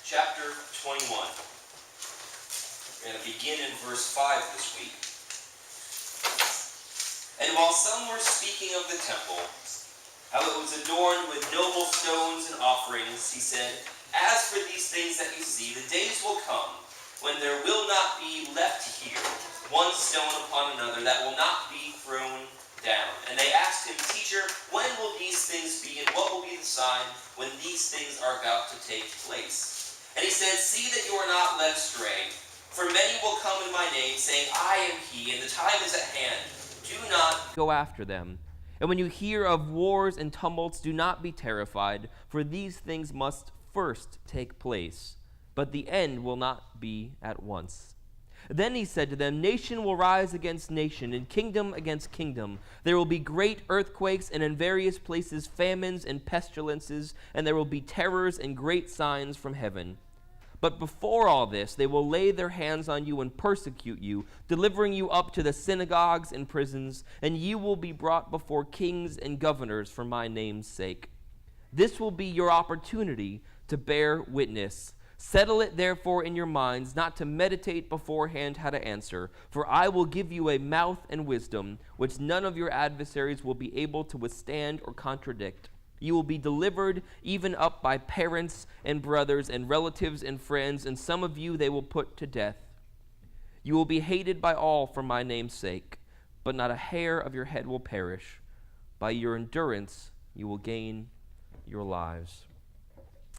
chapter 21. We're going to begin in verse 5 this week. And while some were speaking of the temple, how it was adorned with noble stones and offerings, he said, "As for these things that you see, the days will come when there will not be left here one stone upon another that will not be thrown down." And they asked him, "Teacher, when will these things be, and what will be the sign when these things are about to take place?" And he said, "See that you are not led astray, for many will come in my name, saying, 'I am he,' and the time is at hand. Do not go after them. And when you hear of wars and tumults, do not be terrified, for these things must first take place, but the end will not be at once." Then he said to them, "Nation will rise against nation, and kingdom against kingdom. There will be great earthquakes, and in various places famines and pestilences, and there will be terrors and great signs from heaven. But before all this, they will lay their hands on you and persecute you, delivering you up to the synagogues and prisons, and you will be brought before kings and governors for my name's sake. This will be your opportunity to bear witness. Settle it therefore in your minds, not to meditate beforehand how to answer, for I will give you a mouth and wisdom, which none of your adversaries will be able to withstand or contradict. You will be delivered even up by parents and brothers and relatives and friends, and some of you they will put to death. You will be hated by all for my name's sake, but not a hair of your head will perish. By your endurance you will gain your lives."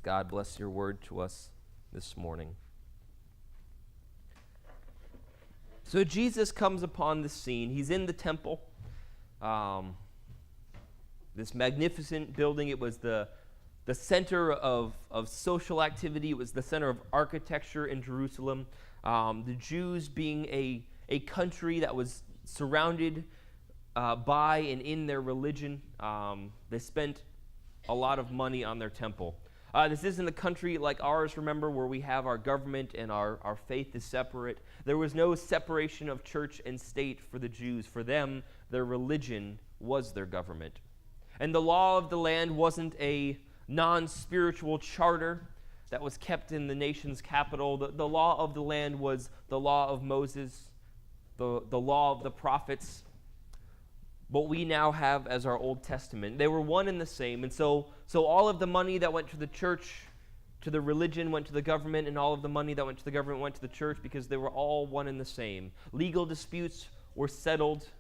God bless your word to us this morning. So Jesus comes upon the scene. He's in the temple. This magnificent building. It was the center of social activity. It was the center of architecture in Jerusalem. The Jews being a country that was surrounded by and in their religion, they spent a lot of money on their temple. This isn't a country like ours, remember, where we have our government and our faith is separate. There was no separation of church and state for the Jews. For them, their religion was their government. And the law of the land wasn't a non-spiritual charter that was kept in the nation's capital. The law of the land was the law of Moses, the law of the prophets, what we now have as our Old Testament. They were one and the same. And so all of the money that went to the church, to the religion, went to the government, and all of the money that went to the government went to the church, because they were all one and the same. Legal disputes were settled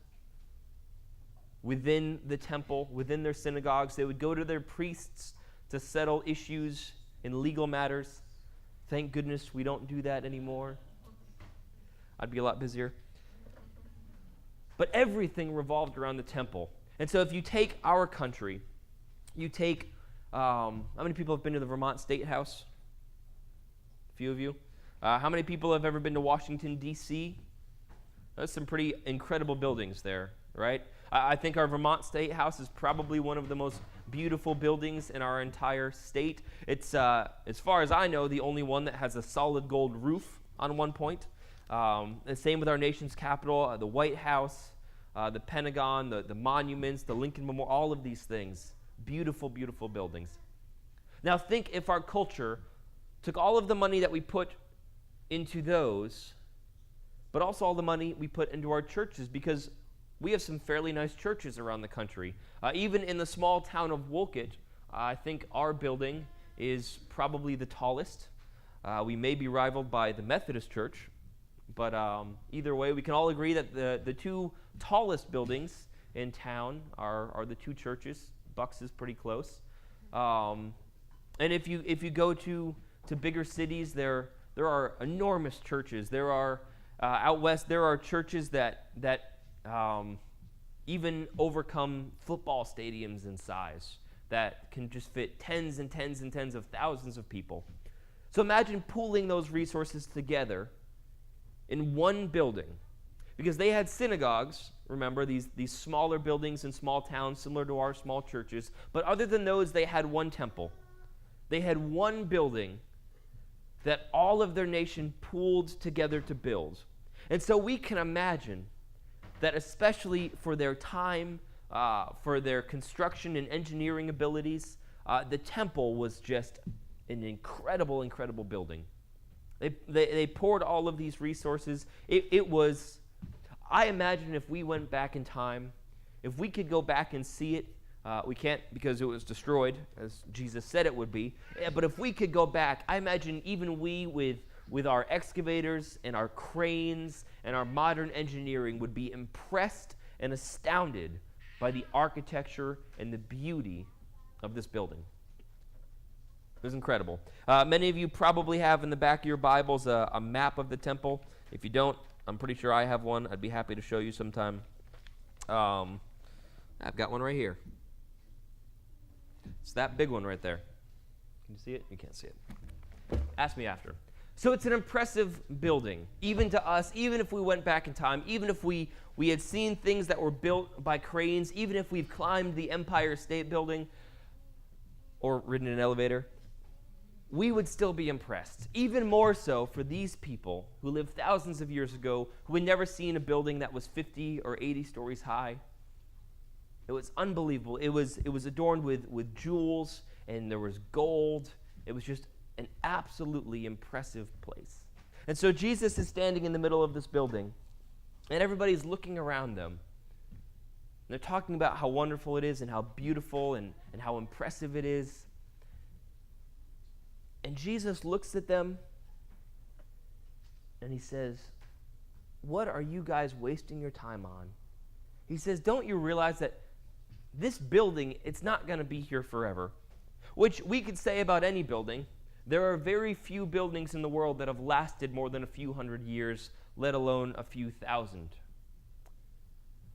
within the temple, within their synagogues. They would go to their priests to settle issues in legal matters. Thank goodness we don't do that anymore. I'd be a lot busier. But everything revolved around the temple. And so if you take our country, you take, how many people have been to the Vermont State House? A few of you. How many people have ever been to Washington, D.C.? There's some pretty incredible buildings there, right? I think our Vermont State House is probably one of the most beautiful buildings in our entire state. It's, as far as I know, the only one that has a solid gold roof on one point. And same with our nation's capital, the White House, the Pentagon, the monuments, the Lincoln Memorial, all of these things. Beautiful, beautiful buildings. Now think if our culture took all of the money that we put into those, but also all the money we put into our churches, because we have some fairly nice churches around the country. Even in the small town of Wolcott, I think our building is probably the tallest. We may be rivaled by the Methodist Church, but either way, we can all agree that the two tallest buildings in town are the two churches. Bucks is pretty close. And if you go to bigger cities, there are enormous churches. There are out west, there are churches that even overcome football stadiums in size, that can just fit tens and tens and tens of thousands of people. So imagine pooling those resources together in one building, because they had synagogues, remember, these smaller buildings in small towns similar to our small churches, but other than those, they had one temple. They had one building that all of their nation pooled together to build. And so we can imagine that, especially for their time, for their construction and engineering abilities, the temple was just an incredible, incredible building. They poured all of these resources. It was, I imagine if we went back in time, if we could go back and see it, we can't because it was destroyed, as Jesus said it would be. But if we could go back, I imagine even we with our excavators and our cranes and our modern engineering would be impressed and astounded by the architecture and the beauty of this building. It was incredible. Many of you probably have in the back of your Bibles a map of the temple. If you don't, I'm pretty sure I have one. I'd be happy to show you sometime. I've got one right here. It's that big one right there. Can you see it? You can't see it. Ask me after. So it's an impressive building, even to us, even if we went back in time, even if we had seen things that were built by cranes, even if we've climbed the Empire State Building or ridden an elevator, we would still be impressed. Even more so for these people who lived thousands of years ago, who had never seen a building that was 50 or 80 stories high. It was unbelievable. It was adorned with jewels, and there was gold. It was just an absolutely impressive place. And so Jesus is standing in the middle of this building, and everybody's looking around them. They're talking about how wonderful it is and how beautiful and how impressive it is. And Jesus looks at them and he says, "What are you guys wasting your time on?" He says, "Don't you realize that this building, it's not going to be here forever?" Which we could say about any building. There are very few buildings in the world that have lasted more than a few hundred years, let alone a few thousand.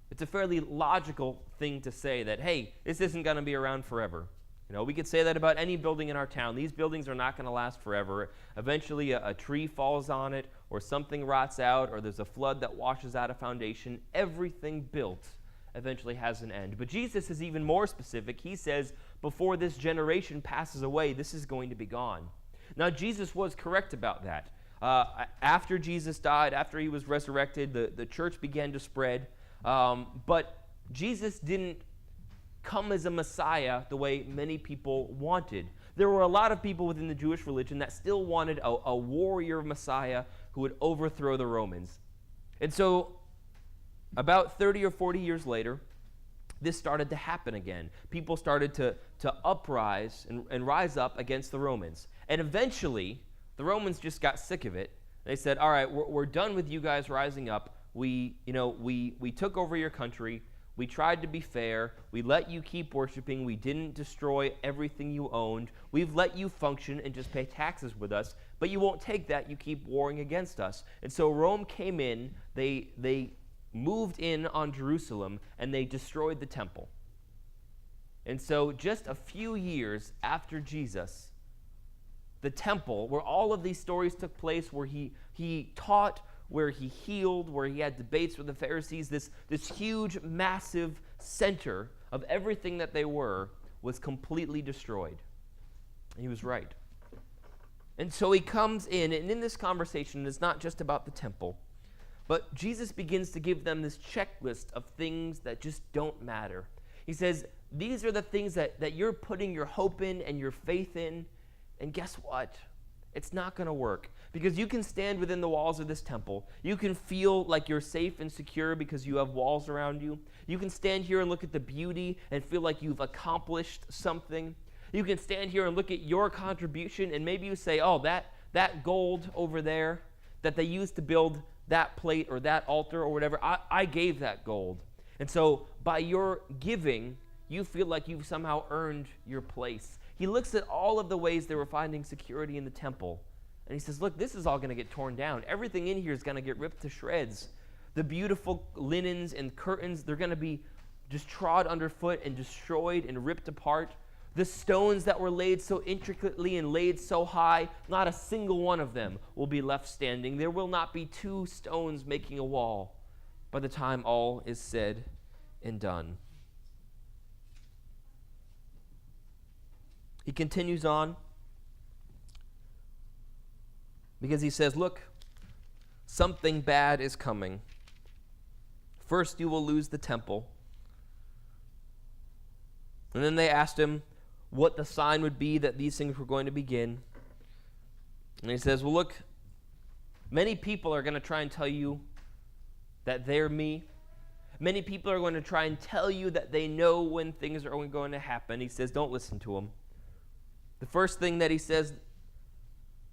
It's a fairly logical thing to say that, hey, this isn't going to be around forever. You know, we could say that about any building in our town. These buildings are not going to last forever. Eventually, a tree falls on it, or something rots out, or there's a flood that washes out a foundation. Everything built eventually has an end. But Jesus is even more specific. He says, before this generation passes away, this is going to be gone. Now, Jesus was correct about that. After Jesus died, after he was resurrected, the church began to spread. But Jesus didn't come as a Messiah the way many people wanted. There were a lot of people within the Jewish religion that still wanted a warrior Messiah who would overthrow the Romans. And so about 30 or 40 years later, this started to happen again. People started to uprise and rise up against the Romans. And eventually, the Romans just got sick of it. They said, all right, we're done with you guys rising up. We took over your country. We tried to be fair. We let you keep worshiping. We didn't destroy everything you owned. We've let you function and just pay taxes with us. But you won't take that. You keep warring against us. And so Rome came in. They moved in on Jerusalem, and they destroyed the temple. And so just a few years after Jesus, the temple, where all of these stories took place, where he taught, where he healed, where he had debates with the Pharisees, this huge, massive center of everything that they were, was completely destroyed. And he was right. And so he comes in, and in this conversation, it's not just about the temple, but Jesus begins to give them this checklist of things that just don't matter. He says, these are the things that you're putting your hope in and your faith in, and guess what? It's not going to work, because you can stand within the walls of this temple. You can feel like you're safe and secure because you have walls around you. You can stand here and look at the beauty and feel like you've accomplished something. You can stand here and look at your contribution, and maybe you say, oh, that gold over there that they used to build that plate or that altar or whatever, I gave that gold. And so by your giving, you feel like you've somehow earned your place. He looks at all of the ways they were finding security in the temple, and he says, look, this is all going to get torn down. Everything in here is going to get ripped to shreds. The beautiful linens and curtains, they're going to be just trod underfoot and destroyed and ripped apart. The stones that were laid so intricately and laid so high, not a single one of them will be left standing. There will not be two stones making a wall by the time all is said and done. He continues on because he says, look, something bad is coming. First, you will lose the temple. And then they asked him, what the sign would be that these things were going to begin. And he says, well, look, many people are going to try and tell you that they're me. Many people are going to try and tell you that they know when things are going to happen. He says, don't listen to them. The first thing that he says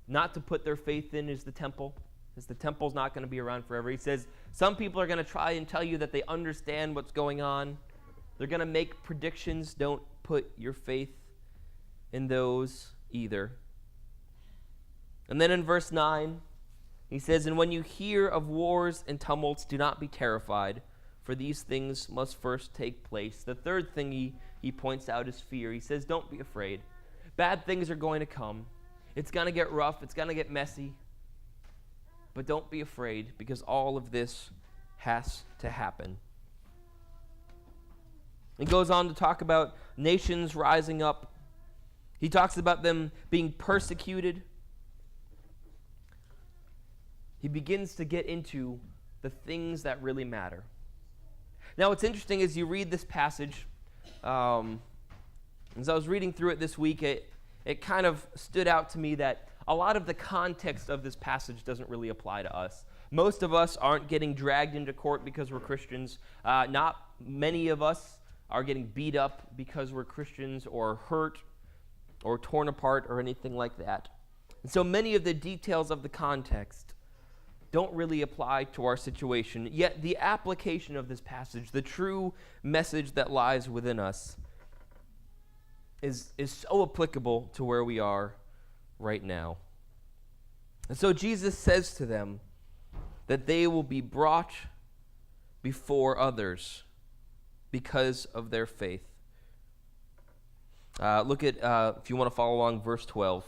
not to put their faith in is the temple, because the temple's not going to be around forever. He says, some people are going to try and tell you that they understand what's going on. They're going to make predictions. Don't put your faith in those either. And then in verse 9, he says, and when you hear of wars and tumults, do not be terrified, for these things must first take place. The third thing he points out is fear. He says, don't be afraid. Bad things are going to come. It's going to get rough. It's going to get messy. But don't be afraid, because all of this has to happen. He goes on to talk about nations rising up. He talks about them being persecuted. He begins to get into the things that really matter. Now, what's interesting is you read this passage. As I was reading through it this week, it kind of stood out to me that a lot of the context of this passage doesn't really apply to us. Most of us aren't getting dragged into court because we're Christians. Not many of us are getting beat up because we're Christians, or hurt or torn apart or anything like that. And so many of the details of the context don't really apply to our situation. Yet the application of this passage, the true message that lies within us, is so applicable to where we are right now. And so Jesus says to them that they will be brought before others because of their faith. Look at, if you want to follow along, verse 12.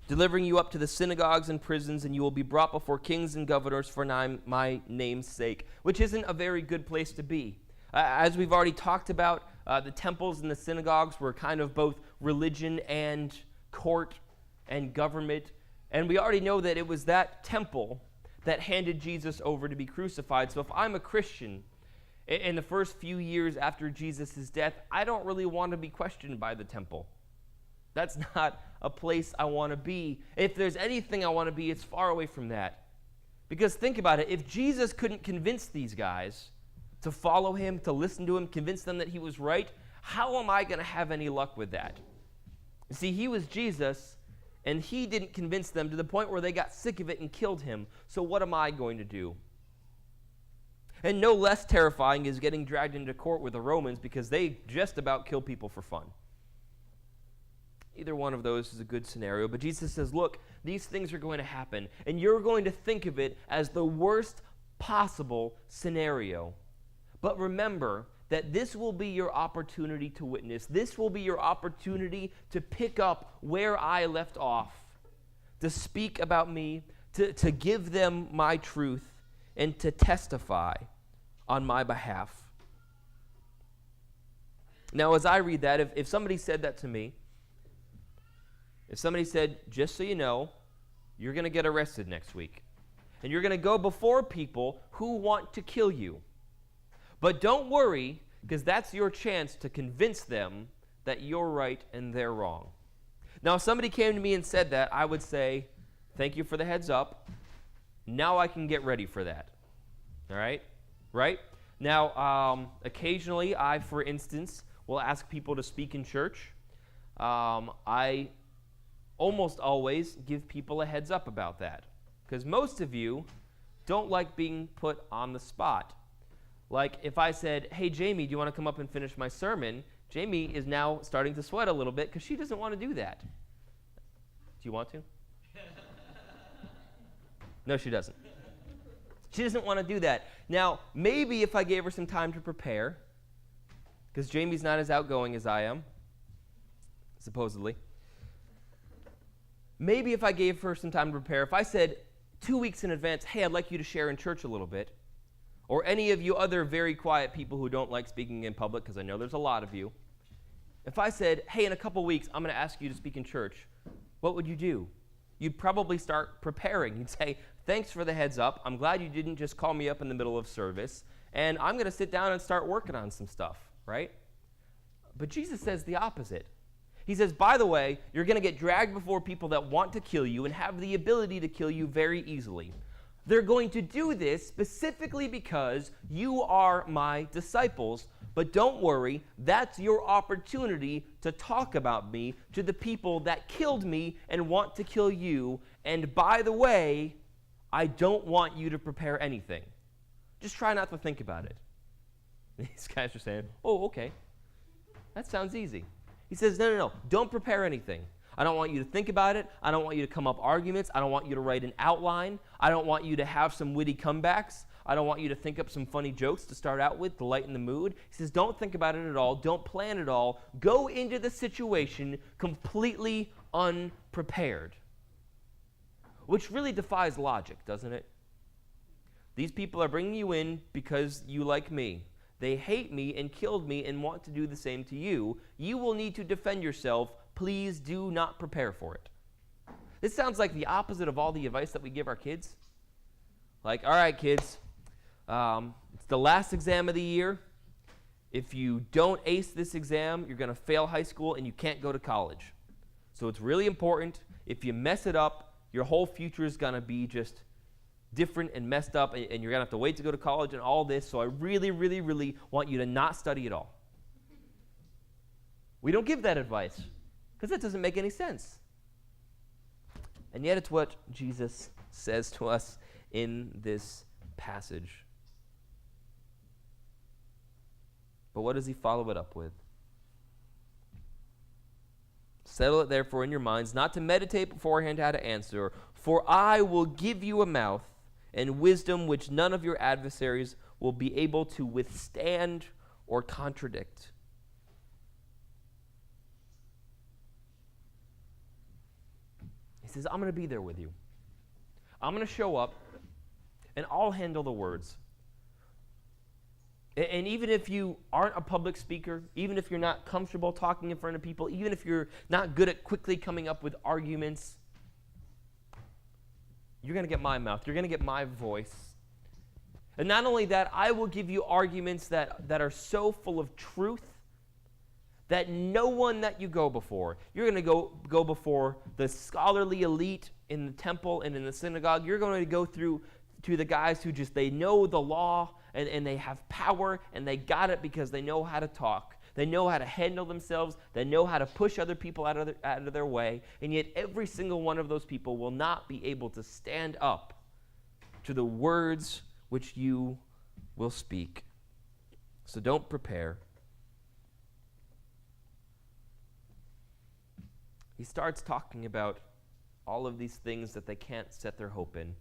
Delivering you up to the synagogues and prisons, and you will be brought before kings and governors for my name's sake, which isn't a very good place to be. As we've already talked about, the temples and the synagogues were kind of both religion and court and government. And we already know that it was that temple that handed Jesus over to be crucified. So if I'm a Christian, in the first few years after Jesus' death, I don't really want to be questioned by the temple. That's not a place I want to be. If there's anything I want to be, it's far away from that. Because think about it. If Jesus couldn't convince these guys to follow him, to listen to him, convince them that he was right, how am I going to have any luck with that? You see, he was Jesus, and he didn't convince them to the point where they got sick of it and killed him. So what am I going to do? And no less terrifying is getting dragged into court with the Romans, because they just about kill people for fun. Either one of those is a good scenario. But Jesus says, look, these things are going to happen, and you're going to think of it as the worst possible scenario. But remember that this will be your opportunity to witness. This will be your opportunity to pick up where I left off, to speak about me, to give them my truth, and to testify on my behalf. Now, as I read that, if somebody said that to me, if somebody said, just so you know, you're going to get arrested next week, and you're going to go before people who want to kill you. But don't worry, because that's your chance to convince them that you're right and they're wrong. Now, if somebody came to me and said that, I would say, thank you for the heads up. Now I can get ready for that. All right? Right? Now, occasionally I, for instance, will ask people to speak in church. I almost always give people a heads up about that, because most of you don't like being put on the spot. Like if I said, hey, Jamie, do you want to come up and finish my sermon? Jamie is now starting to sweat a little bit because she doesn't want to do that. Do you want to? No, she doesn't. She doesn't want to do that. Now, maybe if I gave her some time to prepare, because Jamie's not as outgoing as I am, supposedly. Maybe if I gave her some time to prepare, if I said 2 weeks in advance, hey, I'd like you to share in church a little bit, or any of you other very quiet people who don't like speaking in public, because I know there's a lot of you, if I said, hey, in a couple weeks, I'm going to ask you to speak in church, what would you do? You'd probably start preparing. You'd say, thanks for the heads up. I'm glad you didn't just call me up in the middle of service, and I'm going to sit down and start working on some stuff, right? But Jesus says the opposite. He says, by the way, you're going to get dragged before people that want to kill you and have the ability to kill you very easily. They're going to do this specifically because you are my disciples. But don't worry, that's your opportunity to talk about me to the people that killed me and want to kill you. And by the way, I don't want you to prepare anything. Just try not to think about it. These guys are saying, oh, okay. That sounds easy. He says, no, don't prepare anything. I don't want you to think about it. I don't want you to come up arguments. I don't want you to write an outline. I don't want you to have some witty comebacks. I don't want you to think up some funny jokes to start out with to lighten the mood. He says, don't think about it at all. Don't plan at all. Go into the situation completely unprepared. Which really defies logic, doesn't it? These people are bringing you in because you like me. They hate me and killed me and want to do the same to you. You will need to defend yourself. Please do not prepare for it. This sounds like the opposite of all the advice that we give our kids. Like, all right, kids, it's the last exam of the year. If you don't ace this exam, you're going to fail high school and you can't go to college. So it's really important. If you mess it up, your whole future is going to be just different and messed up, and you're going to have to wait to go to college and all this. So I really, really, really want you to not study at all. We don't give that advice because that doesn't make any sense. And yet it's what Jesus says to us in this passage. But what does he follow it up with? Settle it therefore in your minds, not to meditate beforehand how to answer, for I will give you a mouth and wisdom which none of your adversaries will be able to withstand or contradict. He says, I'm going to be there with you. I'm going to show up, and I'll handle the words. And even if you aren't a public speaker, even if you're not comfortable talking in front of people, even if you're not good at quickly coming up with arguments, you're going to get my mouth. You're going to get my voice. And not only that, I will give you arguments that are so full of truth that no one that you go before. You're going to go before the scholarly elite in the temple and in the synagogue. You're going to go through to the guys who they know the law and they have power and they got it because they know how to talk. They know how to handle themselves. They know how to push other people out of their way. And yet every single one of those people will not be able to stand up to the words which you will speak. So don't prepare. He starts talking about all of these things that they can't set their hope in.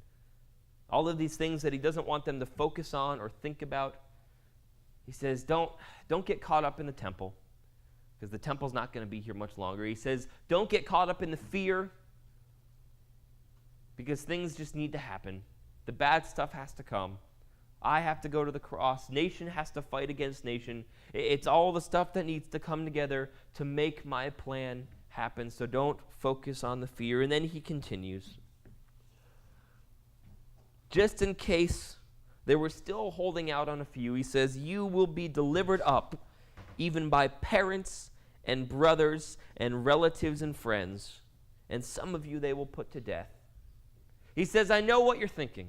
All of these things that he doesn't want them to focus on or think about. He says, don't get caught up in the temple, because the temple's not going to be here much longer. He says, don't get caught up in the fear, because things just need to happen. The bad stuff has to come. I have to go to the cross. Nation has to fight against nation. It's all the stuff that needs to come together to make my plan happen. So don't focus on the fear. And then he continues. Just in case they were still holding out on a few, he says, you will be delivered up even by parents and brothers and relatives and friends, and some of you they will put to death. He says, I know what you're thinking.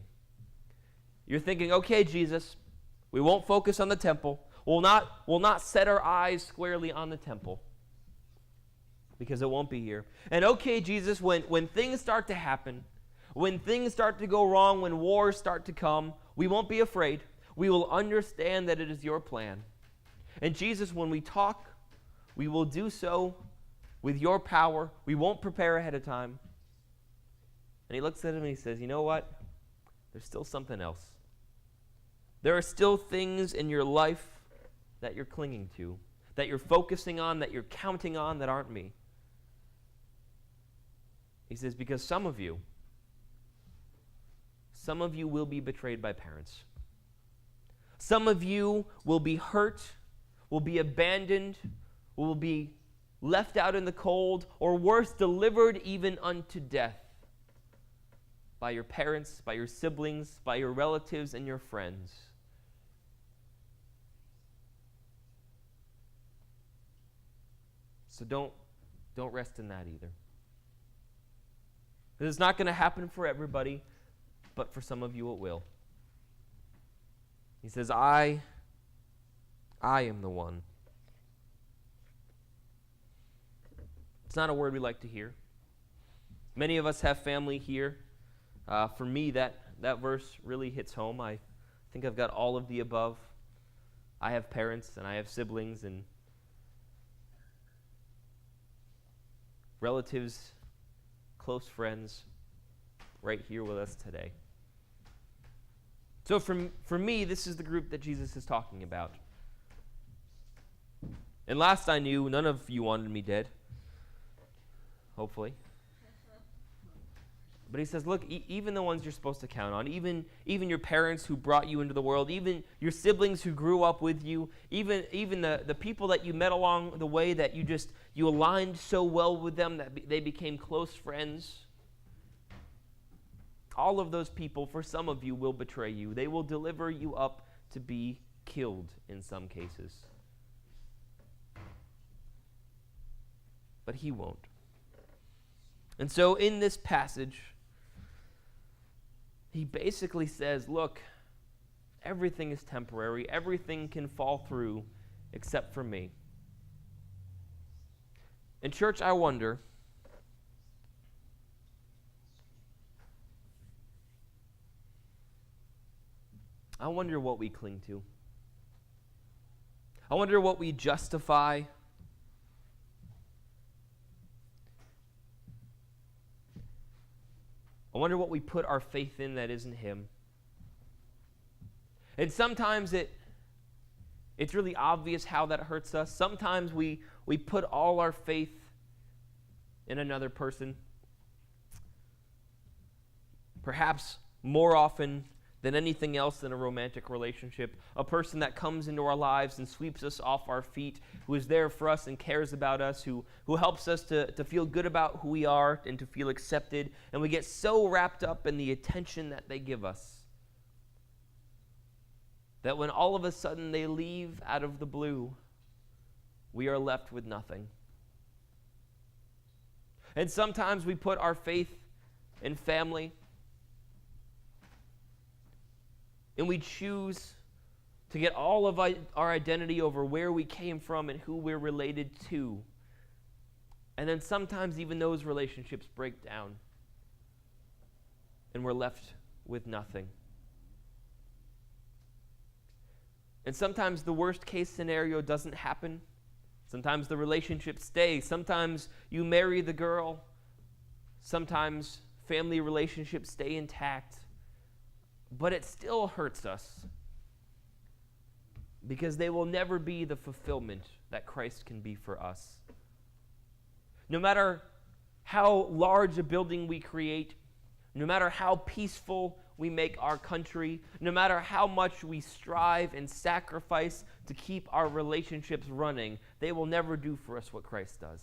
You're thinking, okay, Jesus, we won't focus on the temple. We'll not set our eyes squarely on the temple because it won't be here. And okay, Jesus, when things start to happen, when things start to go wrong, when wars start to come, we won't be afraid. We will understand that it is your plan. And Jesus, when we talk, we will do so with your power. We won't prepare ahead of time. And he looks at him and he says, you know what? There's still something else. There are still things in your life that you're clinging to, that you're focusing on, that you're counting on, that aren't me. He says, because some of you will be betrayed by parents. Some of you will be hurt, will be abandoned, will be left out in the cold, or worse, delivered even unto death by your parents, by your siblings, by your relatives, and your friends. So don't don't rest in that either. Because it's not going to happen for everybody, but for some of you it will. He says, I am the one. It's not a word we like to hear. Many of us have family here. For me, that verse really hits home. I think I've got all of the above. I have parents and I have siblings and relatives, close friends right here with us today. So for me, this is the group that Jesus is talking about. And last I knew, none of you wanted me dead. Hopefully. But he says, look, even the ones you're supposed to count on, even your parents who brought you into the world, even your siblings who grew up with you, even the people that you met along the way that you aligned so well with them that they became close friends. All of those people, for some of you, will betray you. They will deliver you up to be killed in some cases. But he won't. And so in this passage, he basically says, look, everything is temporary. Everything can fall through except for me. In church, I wonder, what we cling to. I wonder what we justify. I wonder what we put our faith in that isn't him. And sometimes it's really obvious how that hurts us. Sometimes we put all our faith in another person. Perhaps more often than anything else in a romantic relationship. A person that comes into our lives and sweeps us off our feet, who is there for us and cares about us, who helps us to feel good about who we are and to feel accepted. And we get so wrapped up in the attention that they give us that when all of a sudden they leave out of the blue, we are left with nothing. And sometimes we put our faith in family, and we choose to get all of our identity over where we came from and who we're related to. And then sometimes even those relationships break down, and we're left with nothing. And sometimes the worst case scenario doesn't happen. Sometimes the relationship stays. Sometimes you marry the girl. Sometimes family relationships stay intact. But it still hurts us because they will never be the fulfillment that Christ can be for us. No matter how large a building we create, no matter how peaceful we make our country, no matter how much we strive and sacrifice to keep our relationships running, they will never do for us what Christ does.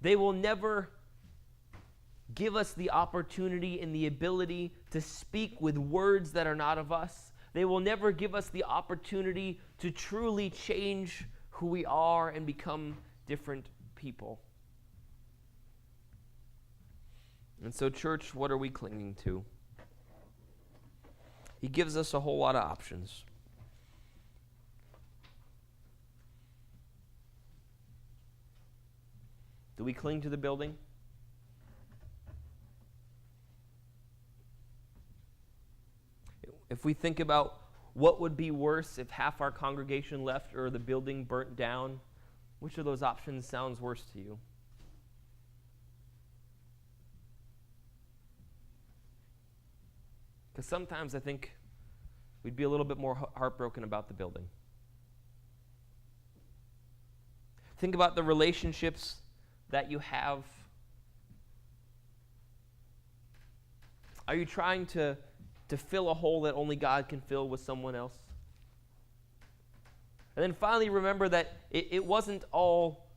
They will never give us the opportunity and the ability to speak with words that are not of us. They will never give us the opportunity to truly change who we are and become different people. And so, church, what are we clinging to? He gives us a whole lot of options. Do we cling to the building? If we think about what would be worse if half our congregation left or the building burnt down, which of those options sounds worse to you? Because sometimes I think we'd be a little bit more heartbroken about the building. Think about the relationships that you have. Are you trying to fill a hole that only God can fill with someone else? And then finally remember that it wasn't all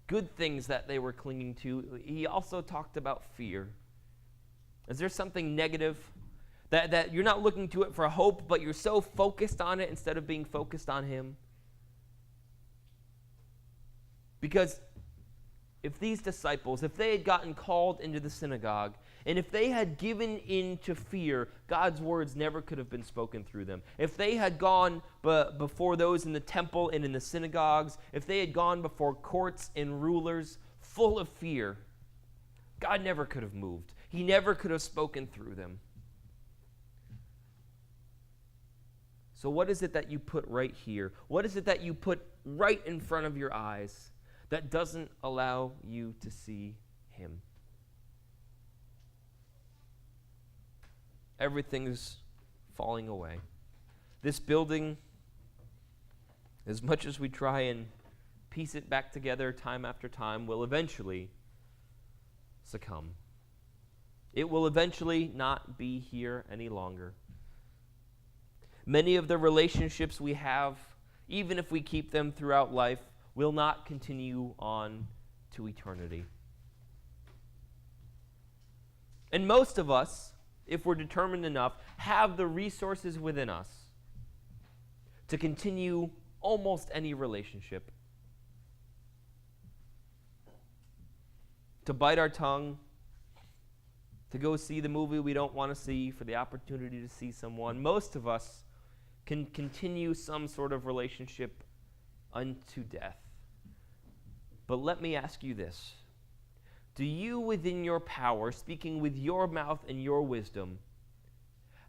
good things that they were clinging to. He also talked about fear. Is there something negative that you're not looking to it for hope, but you're so focused on it instead of being focused on him? Because if these disciples, if they had gotten called into the synagogue, and if they had given in to fear, God's words never could have been spoken through them. If they had gone before those in the temple and in the synagogues, if they had gone before courts and rulers full of fear, God never could have moved. He never could have spoken through them. So what is it that you put right here? What is it that you put right in front of your eyes that doesn't allow you to see him? Everything's falling away. This building, as much as we try and piece it back together time after time, will eventually succumb. It will eventually not be here any longer. Many of the relationships we have, even if we keep them throughout life, will not continue on to eternity. And most of us, if we're determined enough, have the resources within us to continue almost any relationship. To bite our tongue, to go see the movie we don't want to see for the opportunity to see someone. Most of us can continue some sort of relationship unto death. But let me ask you this. Do you, within your power, speaking with your mouth and your wisdom,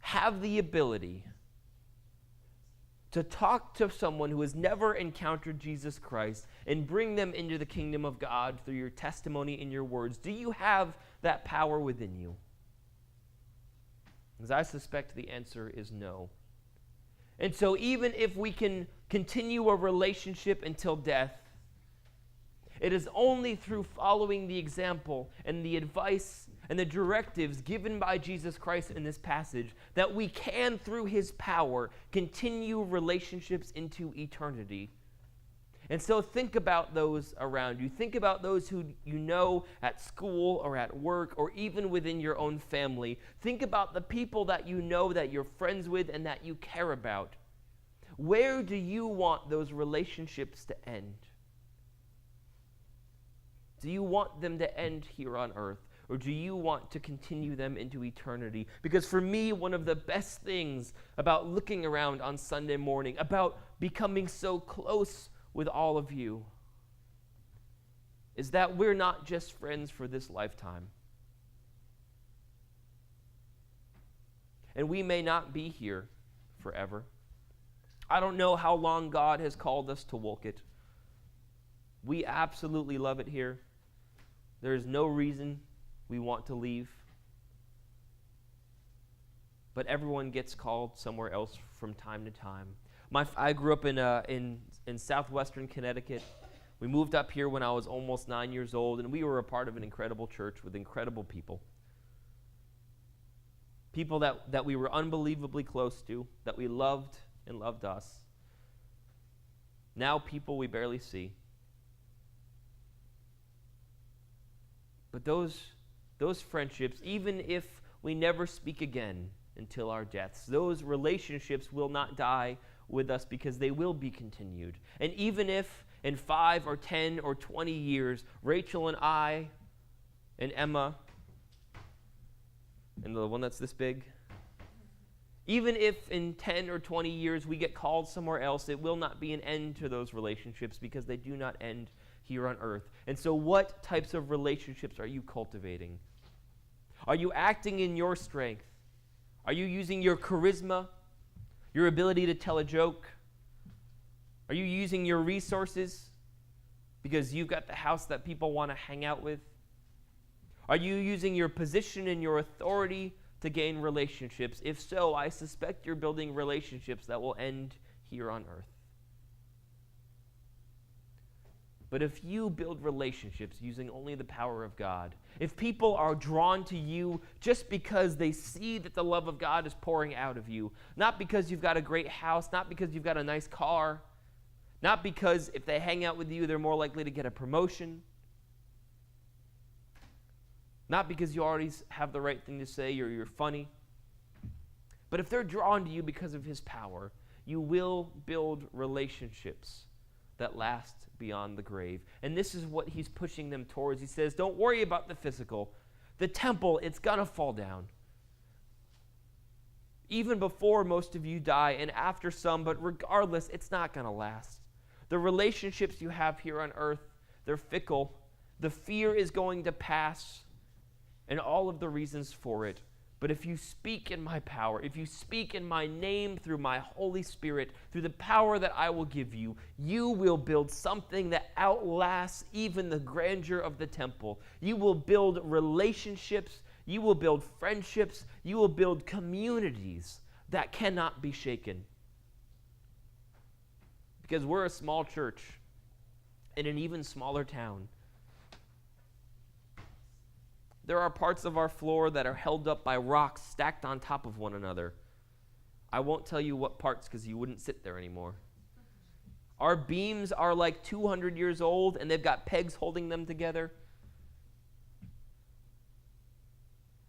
have the ability to talk to someone who has never encountered Jesus Christ and bring them into the kingdom of God through your testimony and your words? Do you have that power within you? Because I suspect the answer is no. And so even if we can continue a relationship until death, it is only through following the example and the advice and the directives given by Jesus Christ in this passage that we can, through his power, continue relationships into eternity. And so think about those around you. Think about those who you know at school or at work or even within your own family. Think about the people that you know that you're friends with and that you care about. Where do you want those relationships to end? Do you want them to end here on earth, or do you want to continue them into eternity? Because for me, one of the best things about looking around on Sunday morning, about becoming so close with all of you, is that we're not just friends for this lifetime. And we may not be here forever. I don't know how long God has called us to Wolcott. We absolutely love it here. There is no reason we want to leave. But everyone gets called somewhere else from time to time. I grew up in southwestern Connecticut. We moved up here when I was almost 9 years old, and we were a part of an incredible church with incredible people. People that we were unbelievably close to, that we loved and loved us. Now people we barely see. But those friendships, even if we never speak again until our deaths, those relationships will not die with us because they will be continued. And even if in 5 or 10 or 20 years, Rachel and I and Emma, and the one that's this big, even if in 10 or 20 years we get called somewhere else, it will not be an end to those relationships because they do not end here on earth. And so what types of relationships are you cultivating? Are you acting in your strength? Are you using your charisma, your ability to tell a joke? Are you using your resources because you've got the house that people want to hang out with? Are you using your position and your authority to gain relationships? If so, I suspect you're building relationships that will end here on earth. But if you build relationships using only the power of God, if people are drawn to you just because they see that the love of God is pouring out of you, not because you've got a great house, not because you've got a nice car, not because if they hang out with you, they're more likely to get a promotion, not because you already have the right thing to say or you're funny, but if they're drawn to you because of his power, you will build relationships that last beyond the grave. And this is what he's pushing them towards. He says, don't worry about the physical. The temple, it's going to fall down. Even before most of you die and after some, but regardless, it's not going to last. The relationships you have here on earth, they're fickle. The fear is going to pass, and all of the reasons for it. But if you speak in my power, if you speak in my name through my Holy Spirit, through the power that I will give you, you will build something that outlasts even the grandeur of the temple. You will build relationships, you will build friendships, you will build communities that cannot be shaken. Because we're a small church in an even smaller town. There are parts of our floor that are held up by rocks stacked on top of one another. I won't tell you what parts because you wouldn't sit there anymore. Our beams are like 200 years old and they've got pegs holding them together.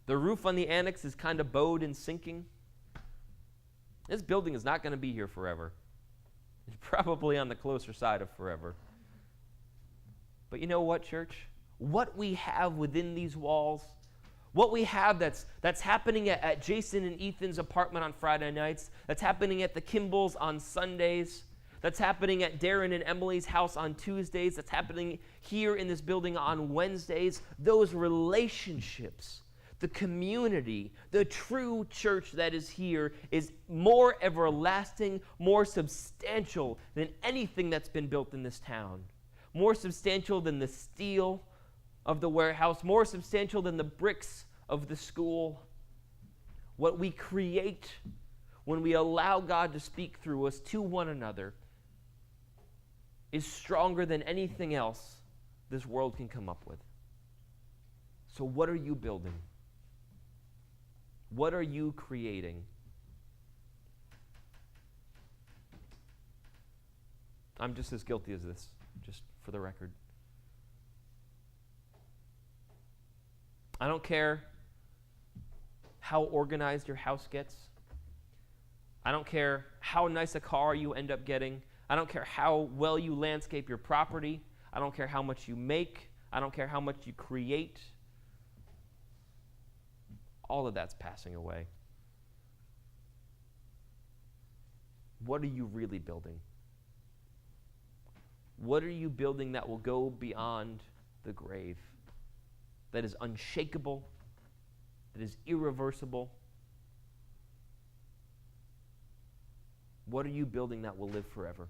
The roof on the annex is kind of bowed and sinking. This building is not going to be here forever. It's probably on the closer side of forever. But you know what, church? What we have within these walls, what we have that's happening at Jason and Ethan's apartment on Friday nights, that's happening at the Kimballs on Sundays, that's happening at Darren and Emily's house on Tuesdays, that's happening here in this building on Wednesdays, those relationships, the community, the true church that is here is more everlasting, more substantial than anything that's been built in this town. More substantial than the steel of the warehouse, more substantial than the bricks of the school. What we create when we allow God to speak through us to one another is stronger than anything else this world can come up with. So what are you building? What are you creating? I'm just as guilty as this, just for the record. I don't care how organized your house gets. I don't care how nice a car you end up getting. I don't care how well you landscape your property. I don't care how much you make. I don't care how much you create. All of that's passing away. What are you really building? What are you building that will go beyond the grave? That is unshakable, that is irreversible? What are you building that will live forever?